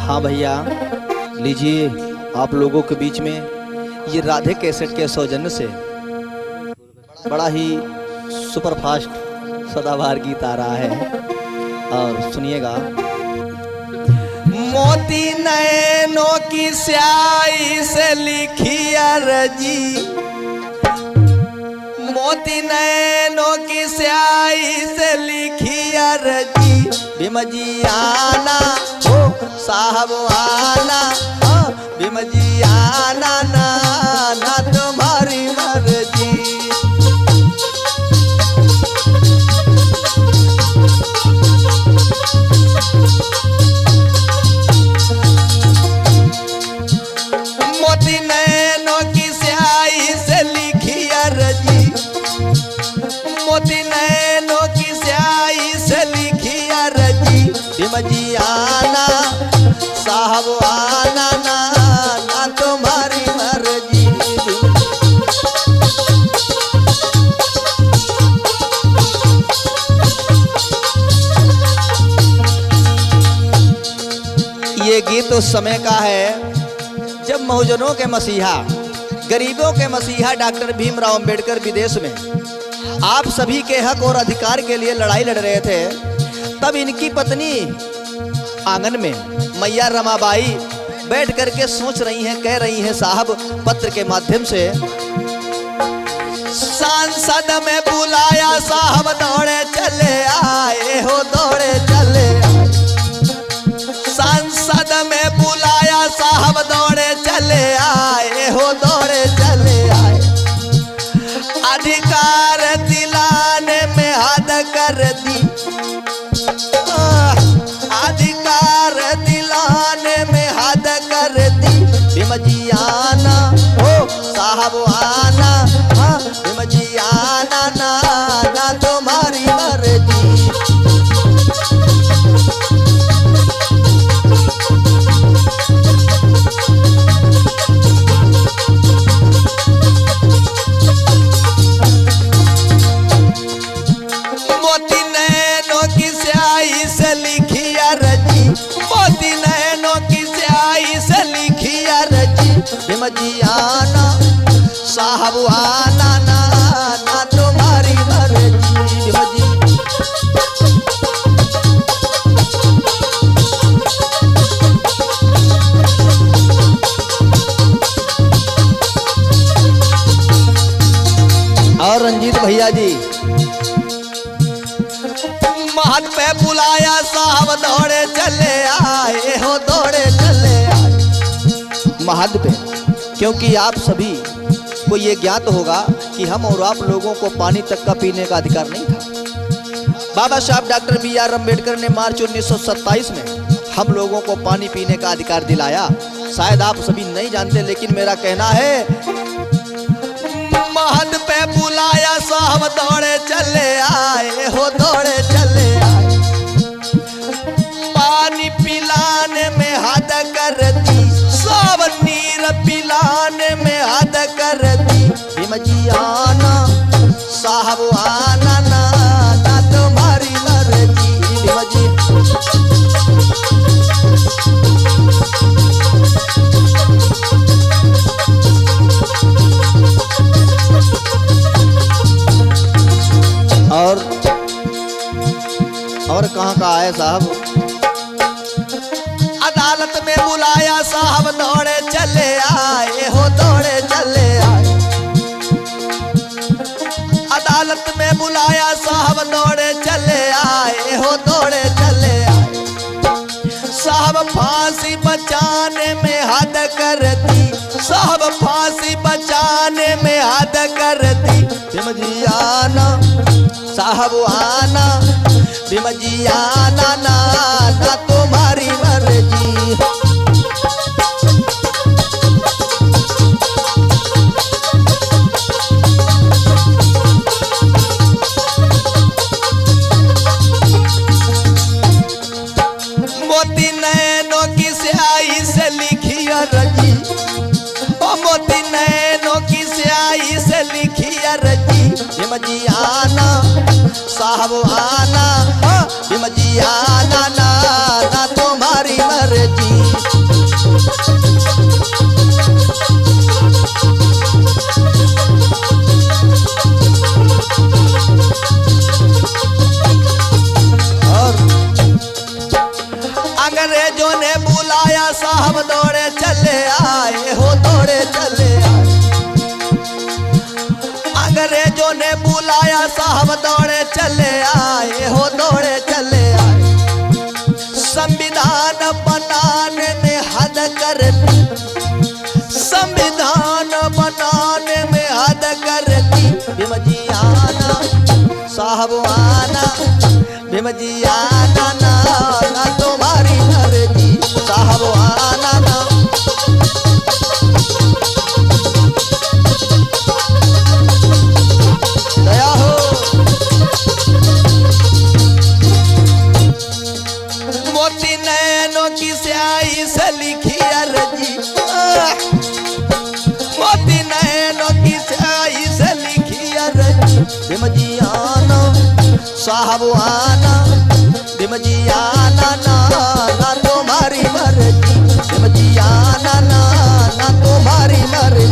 हाँ भैया, लीजिए आप लोगों के बीच में ये राधे कैसेट के सौजन्य से बड़ा ही सुपरफास्ट सदाबहार गीत आ रहा है और सुनिएगा। मोती नैनों की स्याही से लिखी अर्जी, मोती नैनों की स्याही से लिखी अर्जी, भीमजी आना हो साहब आना, भीमजी आना ना ना तुम्हारी मर्जी। मोती नैनों की स्याही से लिखी अर्जी, मोती नैनों की स्याही से लिखी अर्जी, भीमजी आना साहब आना ना ना तुम्हारी मर्जी। ये गीत उस समय का है जब बहुजनों के मसीहा, गरीबों के मसीहा डॉक्टर भीमराव अंबेडकर विदेश में आप सभी के हक और अधिकार के लिए लड़ाई लड़ रहे थे। तब इनकी पत्नी आंगन में मैया रमाबाई बैठ करके सोच रही हैं, कह रही हैं साहब पत्र के माध्यम से, सांसद में बुलाया साहब दौड़े चले आए हो, दौड़े चले आए। सांसद में बुलाया साहब दौड़े चले आए हो, दौड़े चले आए। अधिकार दिलाने में हद कर दी, अधिकार दिलाने में हद कर दी, भीमजी आना हो साहब आना, हाँ भीमजी आना ना ना तुम्हारी मर्जी। मोती नैनों की स्याही से लिखी अर्जी, मोती नैनों की स्याही से लिखी अर्जी, भीमजी आना साहब आना ना ना तुम्हारी मर्जी। भीमजी और रंजीत भैया जी महल पे बुलाया साहब दौड़े चले आए हो, दौड़े चले आए महल पे, क्योंकि आप सभी को ये ज्ञात होगा कि हम और आप लोगों को पानी तक का पीने का अधिकार नहीं था। बाबा साहब डॉक्टर बी.आर. अम्बेडकर ने मार्च 1927 में हम लोगों को पानी पीने का अधिकार दिलाया। शायद आप सभी नहीं जानते, लेकिन मेरा कहना है महल पे बुलाया साहब दौड़े चले आए हो, दौड़े चले आए। पानी पिलाने में हद कर दी, सब नीर पिलाने में हद कर दी, भीमजी आना साहब आना ना ना तुम्हारी मर्जी। भीमजी और कहाँ है साहब। अदालत में बुलाया साहब दौड़े चले आए हो, दौड़े चले आए। अदालत में बुलाया साहब दौड़े चले आए हो, दौड़े चले आए। साहब फांसी बचाने में हद कर दी, साहब फांसी बचाने में हद कर दी, भीमजी आना साहब आना, भीमजी आना ना ना तुम्हारी मर्जी। मोती नैनों की स्याही से लिखी अर्जी, मोती नैनों की स्याही से लिखी अर्जी, भीमजी आना साहब आना, भीमजी आना ना ना तुम्हारी मर्जी। अंग्रेजों ने बुलाया साहब दौड़े चले आए हो दौड़े चले आए। अंग्रेजों ने बुलाया साहब दौड़े चले आए हो दौड़े चले आए। संविधान बनाने में हद कर दी, संविधान बनाने में हद कर दी। भीम जी आना साहब आना, भीम जी आना ना, ना तुम्हारी मर्जी साहब आना ना। दया हो। मोती नैनों की स्याही से लिखी अर्जी, मोती नैनों की स्याही से लिखी अर्जी। भीम जी आना साहब आना, भीम जी आना ना, ना तुम्हारी मर्जी। भीम जी आना ना, ना तुम्हारी मर्जी।